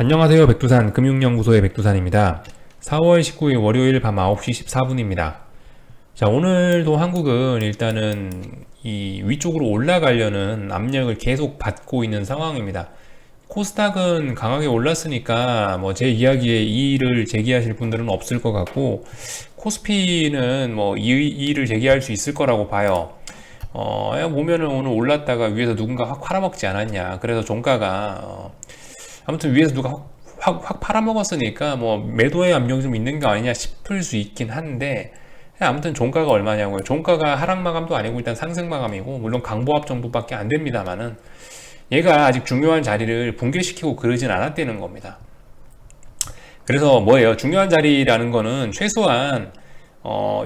안녕하세요. 백두산 금융연구소의 백두산입니다. 4월 19일 월요일 밤 9시 14분입니다. 자, 오늘도 한국은 일단은 이 위쪽으로 올라가려는 압력을 계속 받고 있는 상황입니다. 코스닥은 강하게 올랐으니까 뭐 제 이야기에 이의를 제기하실 분들은 없을 것 같고, 코스피는 뭐 이의를 제기할 수 있을 거라고 봐요. 보면은 오늘 올랐다가 위에서 누군가 확 팔아먹지 않았냐. 그래서 종가가 아무튼 위에서 누가 확 팔아먹었으니까 뭐 매도의 압력이 좀 있는 거 아니냐 싶을 수 있긴 한데, 아무튼 종가가 얼마냐고요. 종가가 하락 마감도 아니고 일단 상승 마감이고, 물론 강보합 정도밖에 안 됩니다만은 얘가 아직 중요한 자리를 붕괴시키고 그러진 않았다는 겁니다. 그래서 뭐예요? 중요한 자리라는 거는 최소한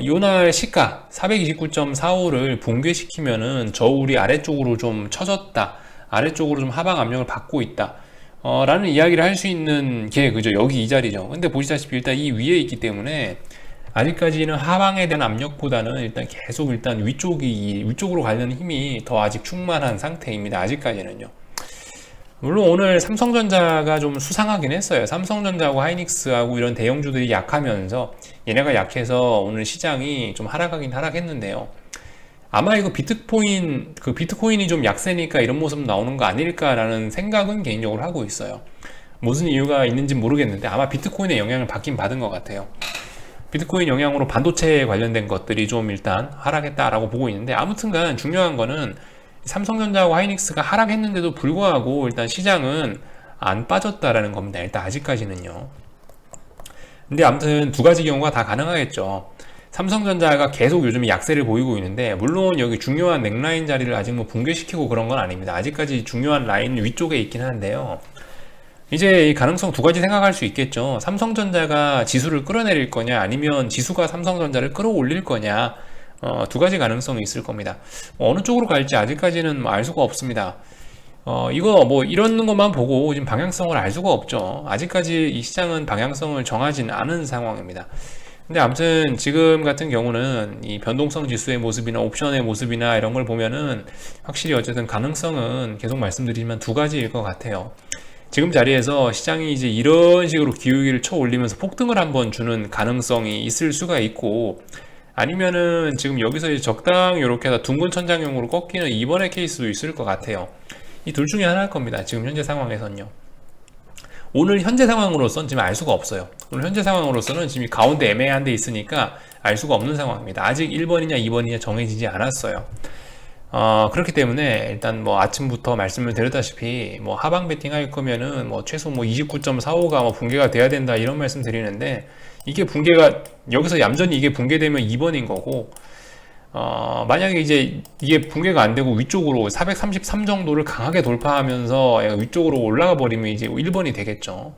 요날 시가 429.45를 붕괴시키면은 저울이 아래쪽으로 좀 처졌다, 아래쪽으로 좀 하방 압력을 받고 있다 라는 이야기를 할 수 있는 게 그죠, 여기 이 자리죠. 근데 보시다시피 일단 이 위에 있기 때문에 아직까지는 하방에 대한 압력보다는 일단 계속 일단 위쪽으로 가려는 힘이 더 아직 충만한 상태입니다. 아직까지는요. 물론 오늘 삼성전자가 좀 수상하긴 했어요. 삼성전자하고 하이닉스하고 이런 대형주들이 약하면서 얘네가 약해서 오늘 시장이 좀 하락하긴 하락했는데요. 아마 이거 비트코인이 좀 약세니까 이런 모습 나오는 거 아닐까라는 생각은 개인적으로 하고 있어요. 무슨 이유가 있는지 모르겠는데 아마 비트코인의 영향을 받긴 받은 것 같아요. 비트코인 영향으로 반도체 관련된 것들이 좀 일단 하락했다라고 보고 있는데, 아무튼간 중요한 거는 삼성전자하고 하이닉스가 하락했는데도 불구하고 일단 시장은 안 빠졌다라는 겁니다. 일단 아직까지는요. 근데 아무튼 두 가지 경우가 다 가능하겠죠. 삼성전자가 계속 요즘 약세를 보이고 있는데, 물론 여기 중요한 넥라인 자리를 아직 뭐 붕괴시키고 그런 건 아닙니다. 아직까지 중요한 라인 위쪽에 있긴 한데요. 이제 이 가능성 두 가지 생각할 수 있겠죠. 삼성전자가 지수를 끌어내릴 거냐, 아니면 지수가 삼성전자를 끌어올릴 거냐, 두 가지 가능성이 있을 겁니다. 어느 쪽으로 갈지 아직까지는 알 수가 없습니다. 이거 뭐 이런 것만 보고 지금 방향성을 알 수가 없죠. 아직까지 이 시장은 방향성을 정하진 않은 상황입니다. 근데 아무튼 지금 같은 경우는 이 변동성 지수의 모습이나 옵션의 모습이나 이런 걸 보면은 확실히 어쨌든 가능성은 계속 말씀드리지만 두 가지일 것 같아요. 지금 자리에서 시장이 이제 이런 식으로 기울기를 쳐 올리면서 폭등을 한번 주는 가능성이 있을 수가 있고, 아니면은 지금 여기서 이제 적당히 이렇게 해서 둥근 천장형으로 꺾이는 이번의 케이스도 있을 것 같아요. 이 둘 중에 하나일 겁니다. 지금 현재 상황에서는요. 오늘 현재 상황으로서는 지금 알 수가 없어요. 오늘 현재 상황으로서는 지금 가운데 애매한 데 있으니까 알 수가 없는 상황입니다. 아직 1번이냐 2번이냐 정해지지 않았어요. 그렇기 때문에 일단 뭐 아침부터 말씀을 드렸다시피 뭐 하방 베팅 할 거면은 뭐 최소 뭐 29.45가 뭐 붕괴가 돼야 된다 이런 말씀 드리는데, 이게 붕괴가 여기서 얌전히 이게 붕괴되면 2번인 거고, 만약에 이제 이게 붕괴가 안 되고 위쪽으로 433 정도를 강하게 돌파하면서 위쪽으로 올라가 버리면 이제 1번이 되겠죠.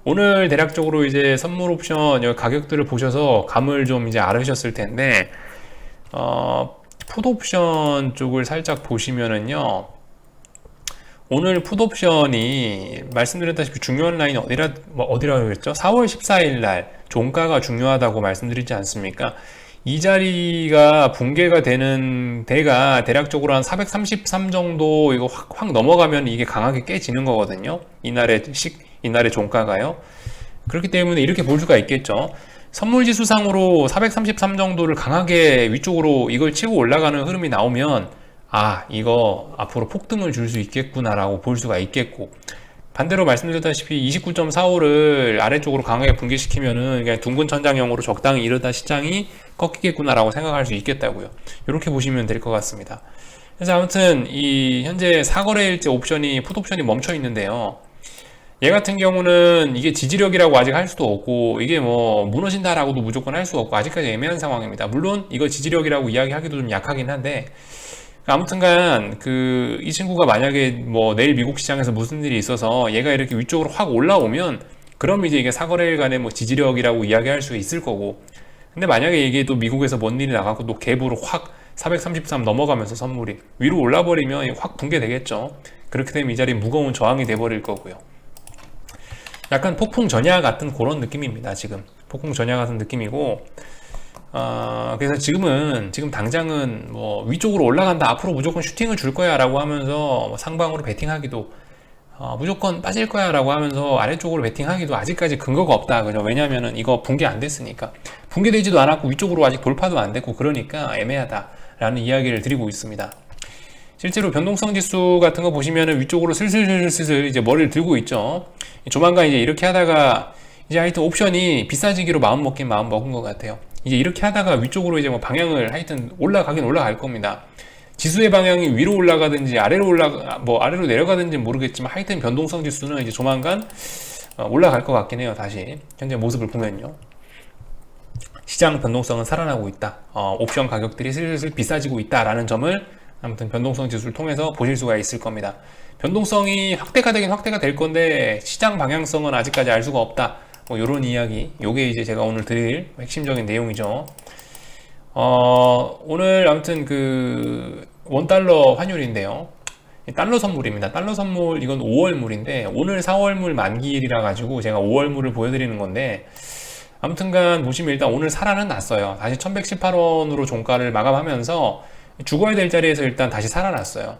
오늘 대략적으로 이제 선물 옵션 여기 가격들을 보셔서 감을 좀 이제 알으셨을 텐데, 풋옵션 쪽을 살짝 보시면은요, 오늘 풋옵션이 말씀드렸다시피 중요한 라인이 어디라고 그랬죠? 4월 14일 날 종가가 중요하다고 말씀드리지 않습니까? 이 자리가 붕괴가 되는 데가 대략적으로 한 433 정도 이거 확 넘어가면 이게 강하게 깨지는 거거든요. 이날의 종가가요. 그렇기 때문에 이렇게 볼 수가 있겠죠. 선물지수상으로 433 정도를 강하게 위쪽으로 이걸 치고 올라가는 흐름이 나오면, 이거 앞으로 폭등을 줄 수 있겠구나라고 볼 수가 있겠고, 반대로 말씀드렸다시피 29.45를 아래쪽으로 강하게 붕괴시키면은 그냥 둥근 천장형으로 적당히 이러다 시장이 꺾이겠구나라고 생각할 수 있겠다고요. 이렇게 보시면 될 것 같습니다. 그래서 아무튼 이 현재 사거래일째 옵션이 풋옵션이 멈춰 있는데요. 얘 같은 경우는 이게 지지력이라고 아직 할 수도 없고, 이게 뭐 무너진다라고도 무조건 할 수 없고, 아직까지 애매한 상황입니다. 물론 이거 지지력이라고 이야기하기도 좀 약하긴 한데, 아무튼간 이 친구가 만약에 뭐 내일 미국 시장에서 무슨 일이 있어서 얘가 이렇게 위쪽으로 확 올라오면, 그럼 이제 이게 사거래일 간의 뭐 지지력이라고 이야기할 수 있을 거고, 근데 만약에 이게 또 미국에서 뭔 일이 나가고 또 갭으로 확 433 넘어가면서 선물이 위로 올라버리면 확 붕괴되겠죠. 그렇게 되면 이 자리 무거운 저항이 돼버릴 거고요. 약간 폭풍 전야 같은 그런 느낌입니다. 지금 폭풍 전야 같은 느낌이고, 그래서 지금 당장은 뭐 위쪽으로 올라간다, 앞으로 무조건 슈팅을 줄 거야 라고 하면서 상방으로 베팅하기도 무조건 빠질 거야 라고 하면서 아래쪽으로 베팅하기도 아직까지 근거가 없다. 그죠? 왜냐면은 이거 붕괴 안 됐으니까. 붕괴되지도 않았고 위쪽으로 아직 돌파도 안 됐고 그러니까 애매하다 라는 이야기를 드리고 있습니다. 실제로 변동성 지수 같은 거 보시면은 위쪽으로 슬슬 이제 머리를 들고 있죠. 조만간 이제 이렇게 하다가 이제 하여튼 옵션이 비싸지기로 마음 먹은 것 같아요. 이제 이렇게 하다가 위쪽으로 이제 뭐 방향을 하여튼 올라가긴 올라갈 겁니다. 지수의 방향이 위로 올라가든지 아래로 내려가든지 모르겠지만 하여튼 변동성 지수는 이제 조만간 올라갈 것 같긴 해요. 다시 현재 모습을 보면요. 시장 변동성은 살아나고 있다. 옵션 가격들이 슬슬 비싸지고 있다라는 점을 아무튼 변동성 지수를 통해서 보실 수가 있을 겁니다. 변동성이 확대가 되긴 확대가 될 건데 시장 방향성은 아직까지 알 수가 없다. 뭐 이런 이야기, 요게 이제 제가 오늘 드릴 핵심적인 내용이죠. 오늘 아무튼 그 원달러 환율인데요. 달러 선물입니다. 달러 선물 이건 5월물인데 오늘 4월물 만기일이라 가지고 제가 5월물을 보여드리는 건데 아무튼간 보시면 일단 오늘 살아는 났어요. 다시 1118원으로 종가를 마감하면서 죽어야 될 자리에서 일단 다시 살아났어요.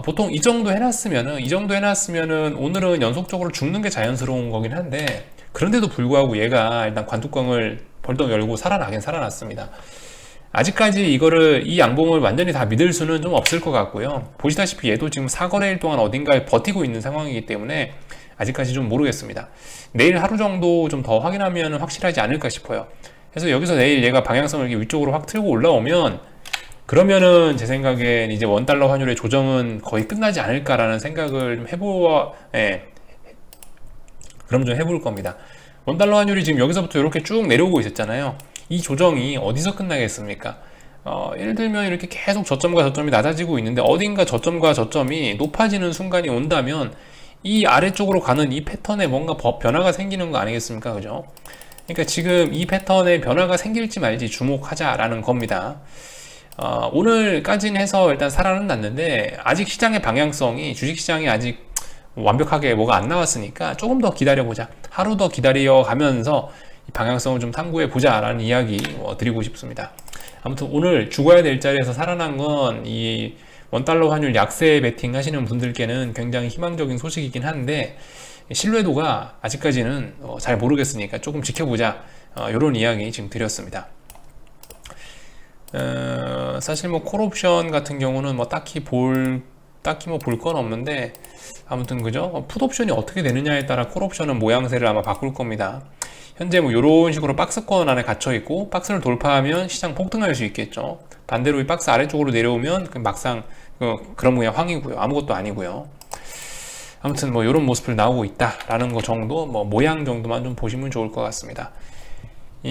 보통 이 정도 해놨으면은 오늘은 연속적으로 죽는 게 자연스러운 거긴 한데 그런데도 불구하고 얘가 일단 관뚜껑을 벌떡 열고 살아나긴 살아났습니다. 아직까지 이 양봉을 완전히 다 믿을 수는 좀 없을 것 같고요. 보시다시피 얘도 지금 4거래일 동안 어딘가에 버티고 있는 상황이기 때문에 아직까지 좀 모르겠습니다. 내일 하루 정도 좀 더 확인하면 확실하지 않을까 싶어요. 그래서 여기서 내일 얘가 방향성을 이렇게 위쪽으로 확 틀고 올라오면 그러면은 제 생각엔 이제 원달러 환율의 조정은 거의 끝나지 않을까라는 생각을 좀 그럼 좀 해볼 겁니다. 원달러 환율이 지금 여기서부터 이렇게 쭉 내려오고 있었잖아요. 이 조정이 어디서 끝나겠습니까? 예를 들면 이렇게 계속 저점과 저점이 낮아지고 있는데 어딘가 저점과 저점이 높아지는 순간이 온다면 이 아래쪽으로 가는 이 패턴에 뭔가 변화가 생기는 거 아니겠습니까? 그죠? 그러니까 지금 이 패턴에 변화가 생길지 말지 주목하자라는 겁니다. 오늘까지는 해서 일단 살아는 났는데 아직 시장의 방향성이 주식시장이 아직 완벽하게 뭐가 안 나왔으니까 조금 더 기다려보자. 하루 더 기다려 가면서 방향성을 좀 탐구해 보자 라는 이야기 드리고 싶습니다. 아무튼 오늘 죽어야 될 자리에서 살아난 건 이 원달러 환율 약세 베팅 하시는 분들께는 굉장히 희망적인 소식이긴 한데 신뢰도가 아직까지는 잘 모르겠으니까 조금 지켜보자 이런 이야기 지금 드렸습니다. 사실 뭐 콜옵션 같은 경우는 뭐 딱히 볼 건 없는데 아무튼 그죠? 풋옵션이 어떻게 되느냐에 따라 콜옵션은 모양새를 아마 바꿀 겁니다. 현재 뭐 이런 식으로 박스권 안에 gat혀 있고 박스를 돌파하면 시장 폭등할 수 있겠죠. 반대로 이 박스 아래쪽으로 내려오면 막상 그런 모양 황이고요. 아무것도 아니고요. 아무튼 뭐 이런 모습을 나오고 있다라는 거 정도, 뭐 모양 정도만 좀 보시면 좋을 것 같습니다.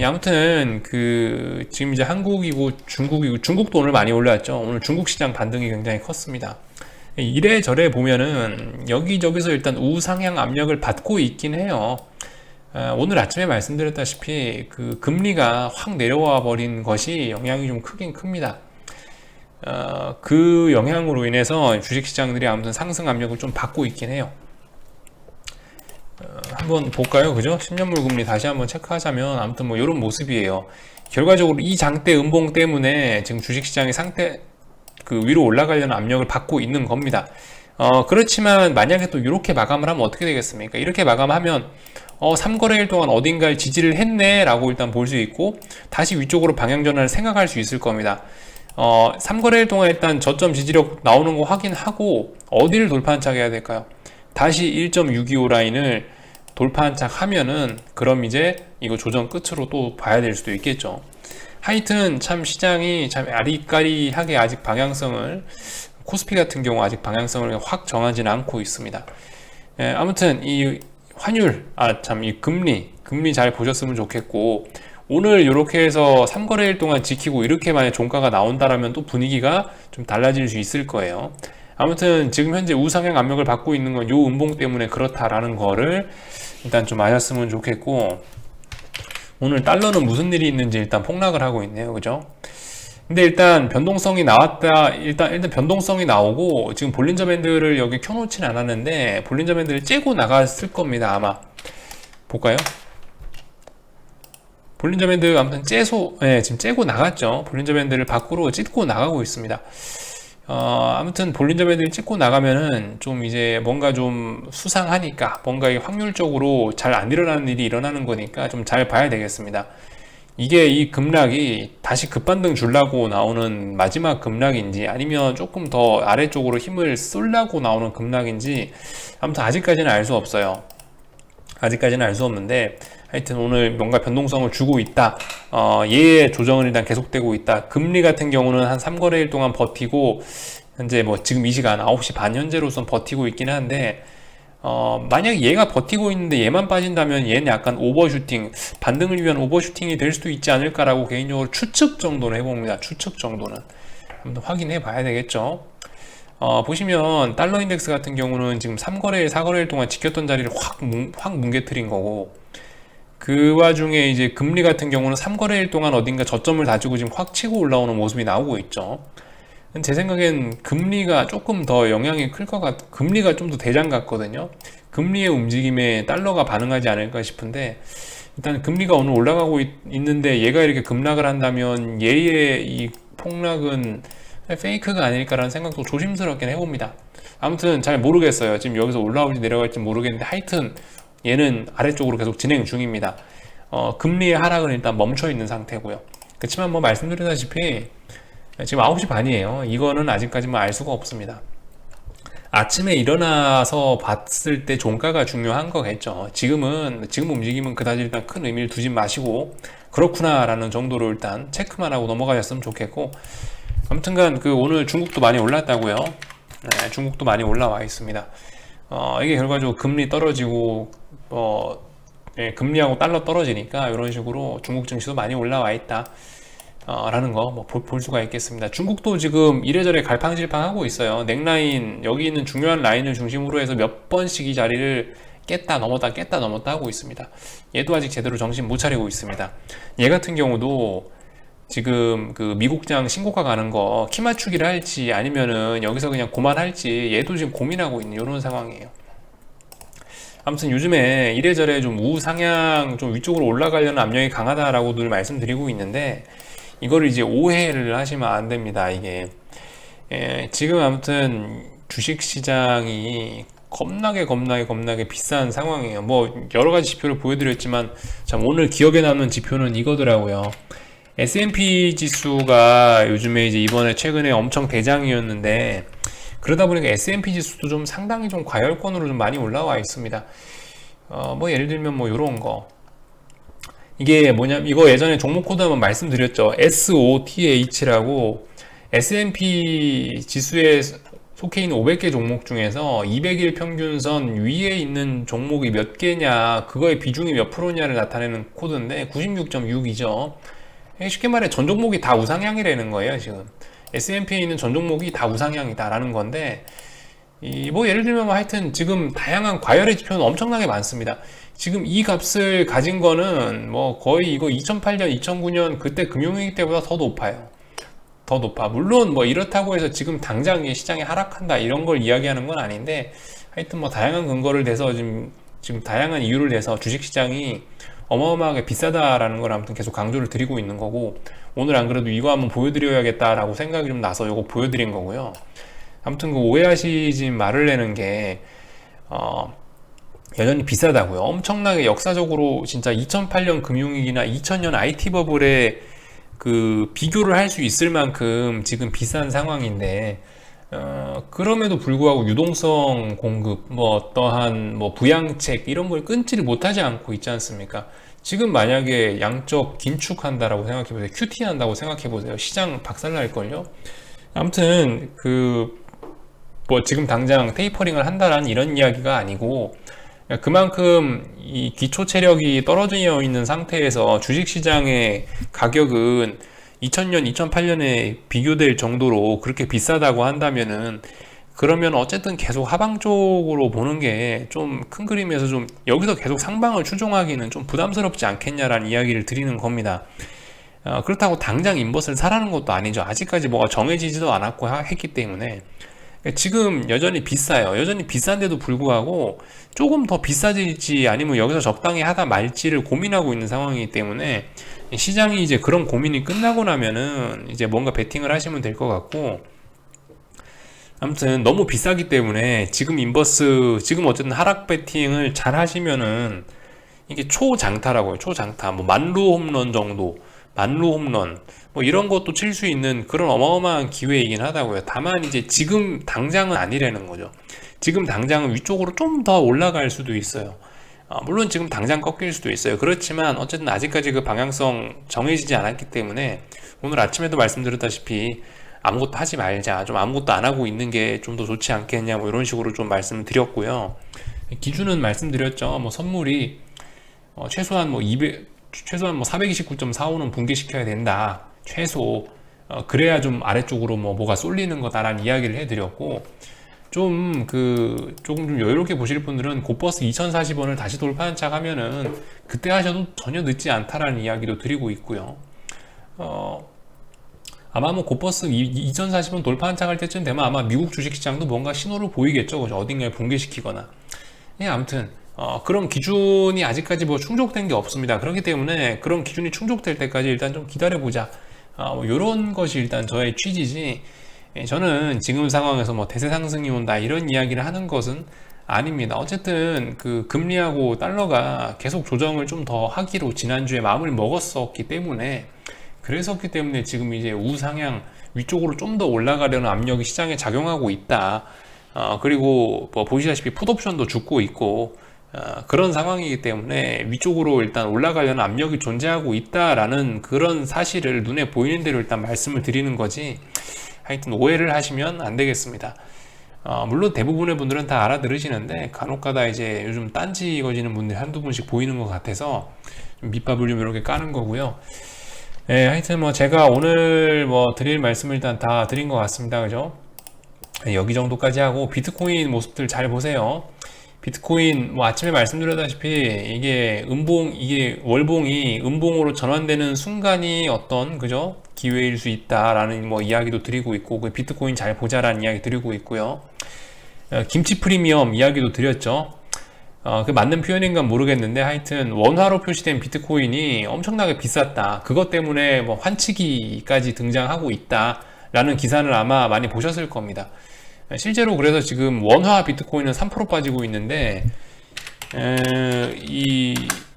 아무튼 지금 이제 한국이고 중국도 오늘 많이 올랐죠. 오늘 중국 시장 반등이 굉장히 컸습니다. 이래저래 보면은 여기저기서 일단 우상향 압력을 받고 있긴 해요. 오늘 아침에 말씀드렸다시피 금리가 확 내려와 버린 것이 영향이 좀 크긴 큽니다. 그 영향으로 인해서 주식시장들이 아무튼 상승 압력을 좀 받고 있긴 해요. 한번 볼까요? 그죠? 10년물 금리 다시 한번 체크하자면 아무튼 뭐 이런 모습이에요. 결과적으로 이 장대 음봉 때문에 지금 주식시장이 위로 올라가려는 압력을 받고 있는 겁니다. 그렇지만 만약에 또 이렇게 마감을 하면 어떻게 되겠습니까? 이렇게 마감하면 3거래일 동안 어딘가에 지지를 했네 라고 일단 볼 수 있고 다시 위쪽으로 방향 전환을 생각할 수 있을 겁니다. 3거래일 동안 일단 저점 지지력 나오는 거 확인하고 어디를 돌파한착해야 될까요? 다시 1.625 라인을 돌파한착 하면은 그럼 이제 이거 조정 끝으로 또 봐야 될 수도 있겠죠. 하여튼 참 시장이 참 아리까리하게 아직 방향성을 코스피 같은 경우 아직 방향성을 확 정하지는 않고 있습니다. 아무튼 이 환율 이 금리 잘 보셨으면 좋겠고 오늘 이렇게 해서 3거래일 동안 지키고 이렇게 만약 종가가 나온다라면 또 분위기가 좀 달라질 수 있을 거예요. 아무튼 지금 현재 우상향 압력을 받고 있는 건 요 음봉 때문에 그렇다라는 거를 일단 좀 아셨으면 좋겠고 오늘 달러는 무슨 일이 있는지 일단 폭락을 하고 있네요. 그죠? 근데 일단 변동성이 나왔다. 일단 변동성이 나오고 지금 볼린저 밴드를 여기 켜놓진 않았는데 볼린저 밴드를 째고 나갔을 겁니다. 아마 볼까요? 볼린저 밴드 아무튼 지금 째고 나갔죠. 볼린저 밴드를 밖으로 찢고 나가고 있습니다. 아무튼 볼린저 밴드를 찍고 나가면은 좀 이제 뭔가 좀 수상하니까 뭔가 이 확률적으로 잘 안 일어나는 일이 일어나는 거니까 좀 잘 봐야 되겠습니다. 이게 이 급락이 다시 급반등 주려고 나오는 마지막 급락인지 아니면 조금 더 아래쪽으로 힘을 쏠려고 나오는 급락인지 아무튼 아직까지는 알 수 없어요. 아직까지는 알 수 없는데 하여튼 오늘 뭔가 변동성을 주고 있다. 얘의 조정은 일단 계속되고 있다. 금리 같은 경우는 한 3거래일 동안 버티고 현재 뭐 지금 이 시간 9시 반 현재로선 버티고 있긴 한데 만약 얘가 버티고 있는데 얘만 빠진다면 얘는 약간 오버슈팅, 반등을 위한 오버슈팅이 될 수도 있지 않을까라고 개인적으로 추측 정도는 해봅니다. 추측 정도는 한번 확인해 봐야 되겠죠. 보시면 달러 인덱스 같은 경우는 지금 3거래일, 4거래일 동안 지켰던 자리를 확 뭉개뜨린 거고, 그 와중에 이제 금리 같은 경우는 3거래일 동안 어딘가 저점을 다지고 지금 확 치고 올라오는 모습이 나오고 있죠. 제 생각엔 금리가 조금 더 영향이 클 것 금리가 좀 더 대장 같거든요. 금리의 움직임에 달러가 반응하지 않을까 싶은데, 일단 금리가 오늘 올라가고 있는데 얘가 이렇게 급락을 한다면 얘의 이 폭락은 페이크가 아닐까라는 생각도 조심스럽게 해봅니다. 아무튼 잘 모르겠어요. 지금 여기서 올라올지 내려갈지 모르겠는데 하여튼 얘는 아래쪽으로 계속 진행 중입니다. 금리의 하락은 일단 멈춰 있는 상태고요. 그렇지만 뭐 말씀드렸다시피 지금 9시 반이에요. 이거는 아직까지 뭐 알 수가 없습니다. 아침에 일어나서 봤을 때 종가가 중요한 거겠죠. 지금 움직임은 그다지 일단 큰 의미를 두지 마시고 그렇구나 라는 정도로 일단 체크만 하고 넘어가셨으면 좋겠고, 아무튼간 오늘 중국도 많이 올랐다고요. 네, 중국도 많이 올라와 있습니다. 이게 결과적으로 금리 떨어지고 금리하고 달러 떨어지니까 이런 식으로 중국 증시도 많이 올라와 있다 라는 거 뭐 볼 수가 있겠습니다. 중국도 지금 이래저래 갈팡질팡하고 있어요. 넥라인, 여기 있는 중요한 라인을 중심으로 해서 몇 번씩 이 자리를 깼다 넘었다 하고 있습니다. 얘도 아직 제대로 정신 못 차리고 있습니다. 얘 같은 경우도 지금 미국장 신고가 가는 거 키 맞추기를 할지 아니면은 여기서 그냥 고만할지 얘도 지금 고민하고 있는 이런 상황이에요. 아무튼 요즘에 이래저래 좀 우상향, 좀 위쪽으로 올라가려는 압력이 강하다라고 늘 말씀드리고 있는데, 이거를 이제 오해를 하시면 안 됩니다. 이게 지금 아무튼 주식시장이 겁나게 비싼 상황이에요. 뭐 여러 가지 지표를 보여드렸지만 참 오늘 기억에 남는 지표는 이거더라고요. S&P 지수가 요즘에 이제 이번에 최근에 엄청 대장이었는데, 그러다 보니까 S&P 지수도 좀 상당히 좀 과열권으로 좀 많이 올라와 있습니다. 뭐 예를 들면 뭐 요런 거, 이게 뭐냐면 이거 예전에 종목 코드 한번 말씀드렸죠. SOTH라고 S&P 지수에 속해 있는 500개 종목 중에서 200일 평균선 위에 있는 종목이 몇 개냐, 그거의 비중이 몇 프로냐를 나타내는 코드인데 96.6이죠. 쉽게 말해 전 종목이 다 우상향이라는 거예요. 지금 S&P에 있는 전 종목이 다 우상향이다 라는 건데, 뭐 예를 들면 뭐 하여튼 지금 다양한 과열의 지표는 엄청나게 많습니다. 지금 이 값을 가진 거는 뭐 거의 이거 2008년 2009년 그때 금융위기 때보다 더 높아요. 더 높아. 물론 뭐 이렇다고 해서 지금 당장 시장이 하락한다 이런 걸 이야기하는 건 아닌데, 하여튼 뭐 다양한 근거를 대서 지금 다양한 이유를 대서 주식시장이 어마어마하게 비싸다라는 걸 아무튼 계속 강조를 드리고 있는 거고, 오늘 안 그래도 이거 한번 보여드려야겠다라고 생각이 좀 나서 이거 보여드린 거고요. 아무튼 오해하시지 말으려는 게 여전히 비싸다고요. 엄청나게 역사적으로 진짜 2008년 금융위기나 2000년 IT 버블에 비교를 할 수 있을 만큼 지금 비싼 상황인데, 그럼에도 불구하고 유동성 공급, 뭐 어떠한 뭐 부양책 이런 걸 끊지를 못하지 않고 있지 않습니까? 지금 만약에 양적 긴축한다라고 생각해보세요. QT 한다고 생각해보세요. 시장 박살날걸요? 아무튼 뭐 지금 당장 테이퍼링을 한다라는 이런 이야기가 아니고, 그만큼 이 기초 체력이 떨어져 있는 상태에서 주식시장의 가격은 2000년, 2008년에 비교될 정도로 그렇게 비싸다고 한다면은, 그러면 어쨌든 계속 하방 쪽으로 보는 게 좀 큰 그림에서 좀 여기서 계속 상방을 추종하기는 좀 부담스럽지 않겠냐라는 이야기를 드리는 겁니다. 그렇다고 당장 인버스를 사라는 것도 아니죠. 아직까지 뭐가 정해지지도 않았고 했기 때문에. 지금 여전히 비싸요. 여전히 비싼데도 불구하고 조금 더 비싸질지 아니면 여기서 적당히 하다 말지를 고민하고 있는 상황이기 때문에, 시장이 이제 그런 고민이 끝나고 나면은 이제 뭔가 베팅을 하시면 될 것 같고, 아무튼 너무 비싸기 때문에 지금 인버스, 지금 어쨌든 하락 배팅을 잘 하시면은 이게 초장타라고요. 초장타. 뭐 만루 홈런 정도, 만루 홈런 뭐 이런 것도 칠 수 있는 그런 어마어마한 기회이긴 하다고요. 다만 이제 지금 당장은 아니라는 거죠. 지금 당장은 위쪽으로 좀 더 올라갈 수도 있어요. 물론 지금 당장 꺾일 수도 있어요. 그렇지만 어쨌든 아직까지 그 방향성 정해지지 않았기 때문에 오늘 아침에도 말씀드렸다시피 아무것도 하지 말자, 좀 아무것도 안 하고 있는 게 좀 더 좋지 않겠냐, 뭐 이런 식으로 좀 말씀을 드렸고요. 기준은 말씀드렸죠. 뭐 선물이 최소한 뭐 429.45는 붕괴시켜야 된다. 최소. 그래야 좀 아래쪽으로 뭐가 쏠리는 거다라는 이야기를 해드렸고, 조금 좀 여유롭게 보실 분들은 곧버스 2040원을 다시 돌파 한착하면은 그때 하셔도 전혀 늦지 않다라는 이야기도 드리고 있고요. 아마 뭐 곧버스 2040원 돌파 한착할 때쯤 되면 아마 미국 주식시장도 뭔가 신호를 보이겠죠. 그죠? 어딘가에 붕괴시키거나. 예, 아무튼 그런 기준이 아직까지 뭐 충족된 게 없습니다. 그렇기 때문에 그런 기준이 충족될 때까지 일단 좀 기다려보자. 뭐 이런 것이 일단 저의 취지지. 저는 지금 상황에서 뭐 대세 상승이 온다 이런 이야기를 하는 것은 아닙니다. 어쨌든 그 금리하고 달러가 계속 조정을 좀 더 하기로 지난주에 마음을 먹었었기 때문에 그랬었기 때문에 지금 이제 우상향 위쪽으로 좀 더 올라가려는 압력이 시장에 작용하고 있다. 그리고 뭐 보시다시피 풋옵션도 죽고 있고 그런 상황이기 때문에 위쪽으로 일단 올라가려는 압력이 존재하고 있다라는 그런 사실을 눈에 보이는 대로 일단 말씀을 드리는 거지. 하여튼 오해를 하시면 안 되겠습니다. 물론 대부분의 분들은 다 알아들으시는데 간혹가다 이제 요즘 딴지 거지는 분들 한두 분씩 보이는 것 같아서 밑밥을 좀 이렇게 까는 거고요. 예, 하여튼 뭐 제가 오늘 뭐 드릴 말씀을 일단 다 드린 것 같습니다. 그죠? 여기 정도까지 하고 비트코인 모습들 잘 보세요. 비트코인 뭐 아침에 말씀드렸다시피 이게 월봉이 음봉으로 전환되는 순간이 어떤 그죠? 기회일 수 있다라는 뭐 이야기도 드리고 있고 그 비트코인 잘 보자라는 이야기 드리고 있고요. 김치 프리미엄 이야기도 드렸죠. 그 맞는 표현인가 모르겠는데 하여튼 원화로 표시된 비트코인이 엄청나게 비쌌다. 그것 때문에 뭐 환치기까지 등장하고 있다라는 기사를 아마 많이 보셨을 겁니다. 실제로 그래서 지금 원화 비트코인은 3% 빠지고 있는데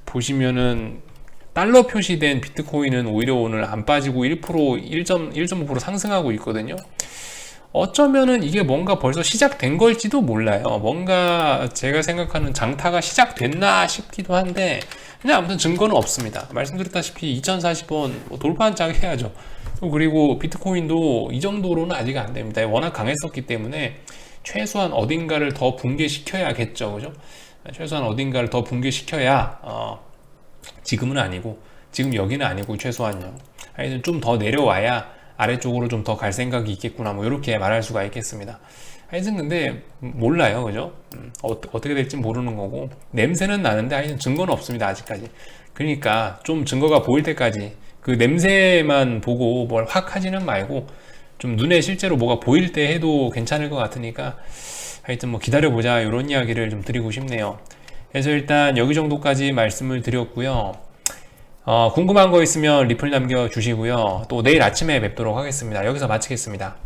보시면은 달러 표시된 비트코인은 오히려 오늘 안 빠지고 1.5% 상승하고 있거든요. 어쩌면은 이게 뭔가 벌써 시작된 걸지도 몰라요. 뭔가 제가 생각하는 장타가 시작됐나 싶기도 한데 그냥 아무튼 증거는 없습니다. 말씀드렸다시피 2040원 돌파 한짝 해야죠. 그리고 비트코인도 이 정도로는 아직 안 됩니다. 워낙 강했었기 때문에 최소한 어딘가를 더 붕괴시켜야겠죠. 그죠? 최소한 어딘가를 더 붕괴시켜야 지금은 아니고 지금 여기는 아니고 최소한요. 하여튼 좀 더 내려와야 아래쪽으로 좀 더 갈 생각이 있겠구나 뭐 이렇게 말할 수가 있겠습니다. 하여튼 근데 몰라요. 그죠? 어떻게 될지 모르는 거고 냄새는 나는데 하여튼 증거는 없습니다. 아직까지. 그러니까 좀 증거가 보일 때까지 그 냄새만 보고 뭘 확 하지는 말고 좀 눈에 실제로 뭐가 보일 때 해도 괜찮을 것 같으니까 하여튼 뭐 기다려보자 이런 이야기를 좀 드리고 싶네요. 그래서 일단 여기 정도까지 말씀을 드렸고요. 궁금한 거 있으면 리플 남겨주시고요. 또 내일 아침에 뵙도록 하겠습니다. 여기서 마치겠습니다.